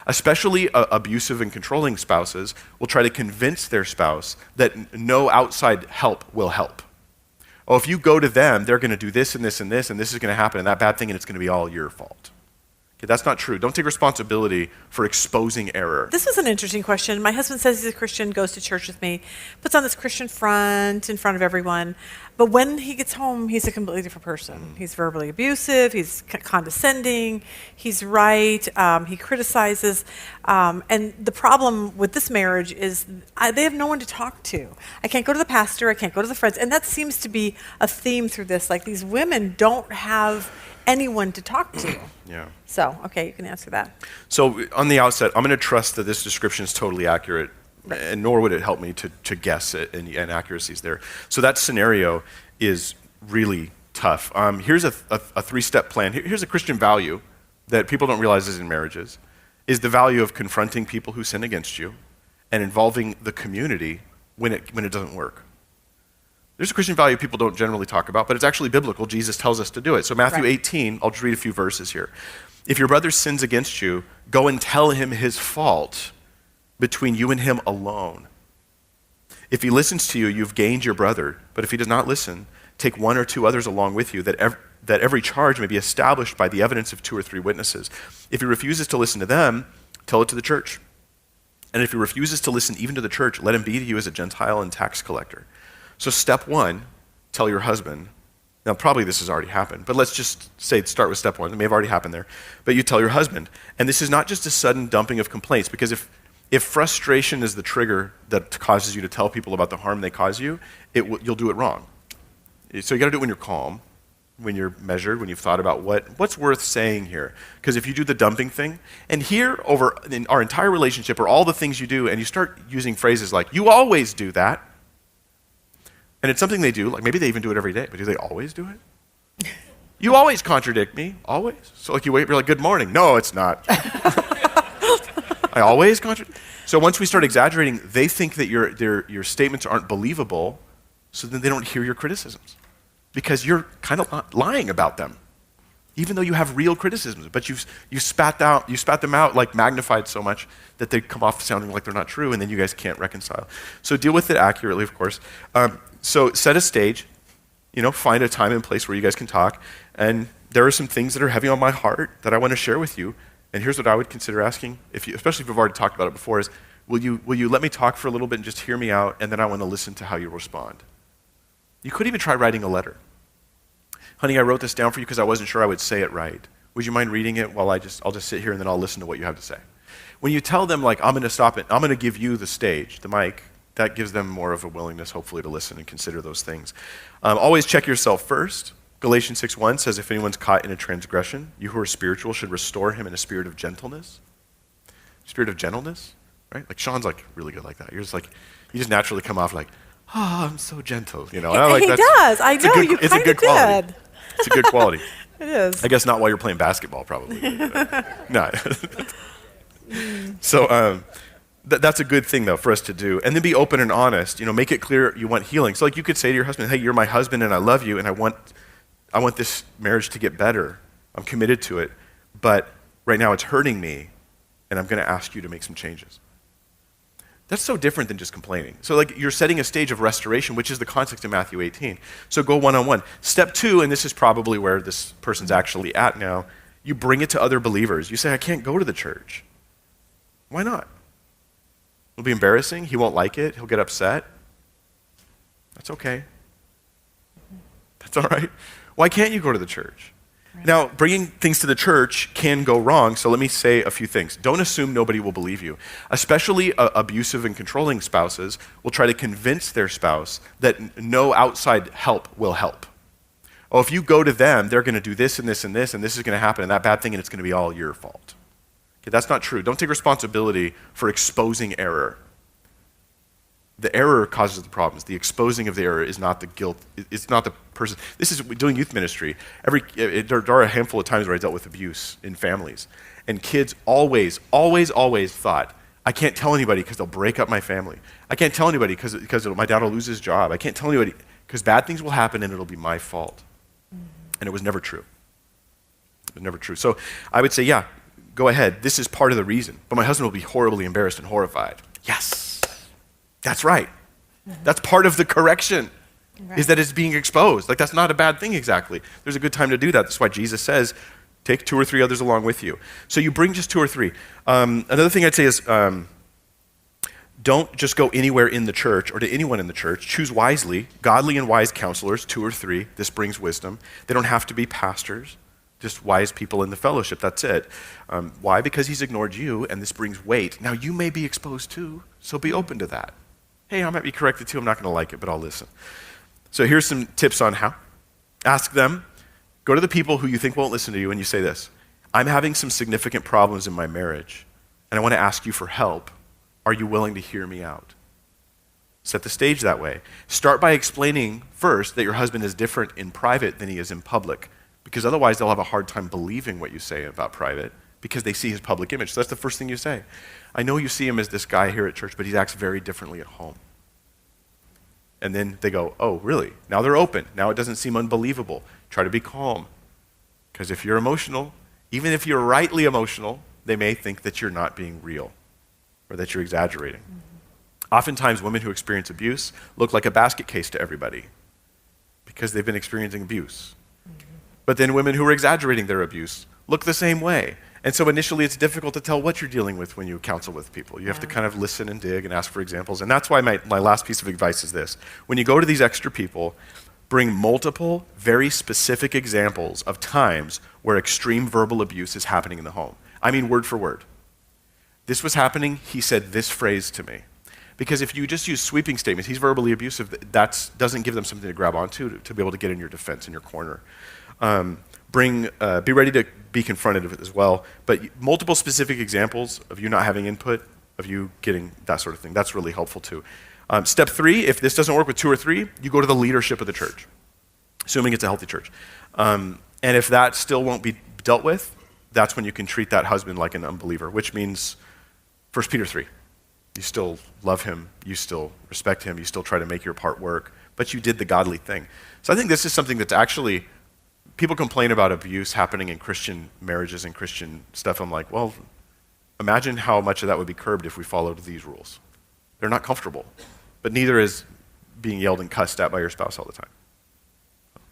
Especially abusive and controlling spouses will try to convince their spouse that no outside help will help. Oh, if you go to them, they're going to do this and this and this, and this is going to happen, and that bad thing, and it's going to be all your fault. Okay, that's not true. Don't take responsibility for exposing error. This was an interesting question. My husband says he's a Christian, goes to church with me, puts on this Christian front in front of everyone. But when he gets home, he's a completely different person. He's verbally abusive. He's condescending. He's right. He criticizes. And the problem with this marriage is they have no one to talk to. I can't go to the pastor. I can't go to the friends. And that seems to be a theme through this. Like, these women don't have anyone to talk to. Yeah. So, okay, you can answer that. So on the outset, I'm going to trust that this description is totally accurate, and nor would it help me to guess it and inaccuracies there. So that scenario is really tough. Here's a three-step plan. Here's a Christian value that people don't realize is in marriages, is the value of confronting people who sin against you and involving the community when it doesn't work. There's a Christian value people don't generally talk about, but it's actually biblical. Jesus tells us to do it. So Matthew 18, I'll just read a few verses here. If your brother sins against you, go and tell him his fault between you and him alone. If he listens to you, you've gained your brother. But if he does not listen, take one or two others along with you, that every charge may be established by the evidence of 2 or 3 witnesses. If he refuses to listen to them, tell it to the church. And if he refuses to listen even to the church, let him be to you as a Gentile and tax collector. So step 1, tell your husband. Now, probably this has already happened, but let's just say start with step 1. It may have already happened there. But you tell your husband. And this is not just a sudden dumping of complaints, because if frustration is the trigger that causes you to tell people about the harm they cause you, you'll do it wrong. So you got to do it when you're calm, when you're measured, when you've thought about what's worth saying here. Because if you do the dumping thing, and here in our entire relationship, or all the things you do, and you start using phrases like, you always do that, and it's something they do, like maybe they even do it every day, but do they always do it? You always contradict me, always. So like you wait, you're like, good morning. No, it's not. I always contradict. So once we start exaggerating, they think that your statements aren't believable, so then they don't hear your criticisms. Because you're kind of lying about them, even though you have real criticisms, but you spat them out like magnified so much that they come off sounding like they're not true, and then you guys can't reconcile. So deal with it accurately, of course. So set a stage, find a time and place where you guys can talk, and there are some things that are heavy on my heart that I want to share with you, and here's what I would consider asking, especially if you've already talked about it before, is will you let me talk for a little bit and just hear me out, and then I want to listen to how you respond. You could even try writing a letter. Honey, I wrote this down for you because I wasn't sure I would say it right. Would you mind reading it while I'll just sit here and then I'll listen to what you have to say? When you tell them, like, I'm going to stop it, I'm going to give you the stage, the mic, that gives them more of a willingness, hopefully, to listen and consider those things. Always check yourself first. Galatians 6:1 says, if anyone's caught in a transgression, you who are spiritual should restore him in a spirit of gentleness. Spirit of gentleness, right? Like Sean's like really good like that. You're just like, you just naturally come off like, oh, I'm so gentle, And I like he does. I know, you it's a good quality. did. It's a good quality. It is. I guess not while you're playing basketball, probably. No. So that's a good thing, though, for us to do. And then be open and honest. Make it clear you want healing. So like you could say to your husband, hey, you're my husband and I love you and I want this marriage to get better. I'm committed to it. But right now it's hurting me and I'm going to ask you to make some changes. That's so different than just complaining. So like you're setting a stage of restoration, which is the context of Matthew 18. So go one-on-one. Step 2, and this is probably where this person's actually at now, you bring it to other believers. You say, I can't go to the church. Why not? It'll be embarrassing. He won't like it. He'll get upset. That's okay. That's all right. Why can't you go to the church? Right. Now, bringing things to the church can go wrong, so let me say a few things. Don't assume nobody will believe you. Especially abusive and controlling spouses will try to convince their spouse that no outside help will help. Oh, if you go to them, they're going to do this and this and this, and this is going to happen, and that bad thing, and it's going to be all your fault. Okay, that's not true. Don't take responsibility for exposing error. The error causes the problems. The exposing of the error is not the guilt. It's not the person. This is doing youth ministry. There are a handful of times where I dealt with abuse in families. And kids always thought, I can't tell anybody because they'll break up my family. I can't tell anybody because my dad will lose his job. I can't tell anybody because bad things will happen and it'll be my fault. And it was never true. It was never true. So I would say, go ahead. This is part of the reason. But my husband will be horribly embarrassed and horrified. Yes, that's right. That's part of the correction, is that it's being exposed. Like, that's not a bad thing exactly. There's a good time to do that. That's why Jesus says, take 2 or 3 others along with you. So you bring just 2 or 3. Another thing I'd say is, don't just go anywhere in the church or to anyone in the church. Choose wisely, godly and wise counselors, 2 or 3. This brings wisdom. They don't have to be pastors, just wise people in the fellowship. That's it. Why? Because he's ignored you, and this brings weight. Now, you may be exposed too, so be open to that. Hey, I might be corrected too. I'm not going to like it, but I'll listen. So here's some tips on how. Ask them. Go to the people who you think won't listen to you, and you say this: I'm having some significant problems in my marriage, and I want to ask you for help. Are you willing to hear me out? Set the stage that way. Start by explaining first that your husband is different in private than he is in public, because otherwise they'll have a hard time believing what you say about private because they see his public image. So that's the first thing you say. I know you see him as this guy here at church, but he acts very differently at home. And then they go, oh, really? Now they're open. Now it doesn't seem unbelievable. Try to be calm. Because if you're emotional, even if you're rightly emotional, they may think that you're not being real or that you're exaggerating. Oftentimes, women who experience abuse look like a basket case to everybody because they've been experiencing abuse. But then women who are exaggerating their abuse look the same way. And so initially, it's difficult to tell what you're dealing with when you counsel with people. You have to kind of listen and dig and ask for examples. And that's why my last piece of advice is this. When you go to these extra people, bring multiple, very specific examples of times where extreme verbal abuse is happening in the home. I mean, word for word. This was happening, he said this phrase to me. Because if you just use sweeping statements, he's verbally abusive, that doesn't give them something to grab onto to be able to get in your defense, in your corner. Be ready to be confronted with it as well, but multiple specific examples of you not having input, of you getting that sort of thing, that's really helpful too. Step 3, if this doesn't work with 2 or 3, you go to the leadership of the church, assuming it's a healthy church. And if that still won't be dealt with, that's when you can treat that husband like an unbeliever, which means 1 Peter 3. You still love him, you still respect him, you still try to make your part work, but you did the godly thing. So I think this is something that's actually, people complain about abuse happening in Christian marriages and Christian stuff. I'm like, well, imagine how much of that would be curbed if we followed these rules. They're not comfortable, but neither is being yelled and cussed at by your spouse all the time.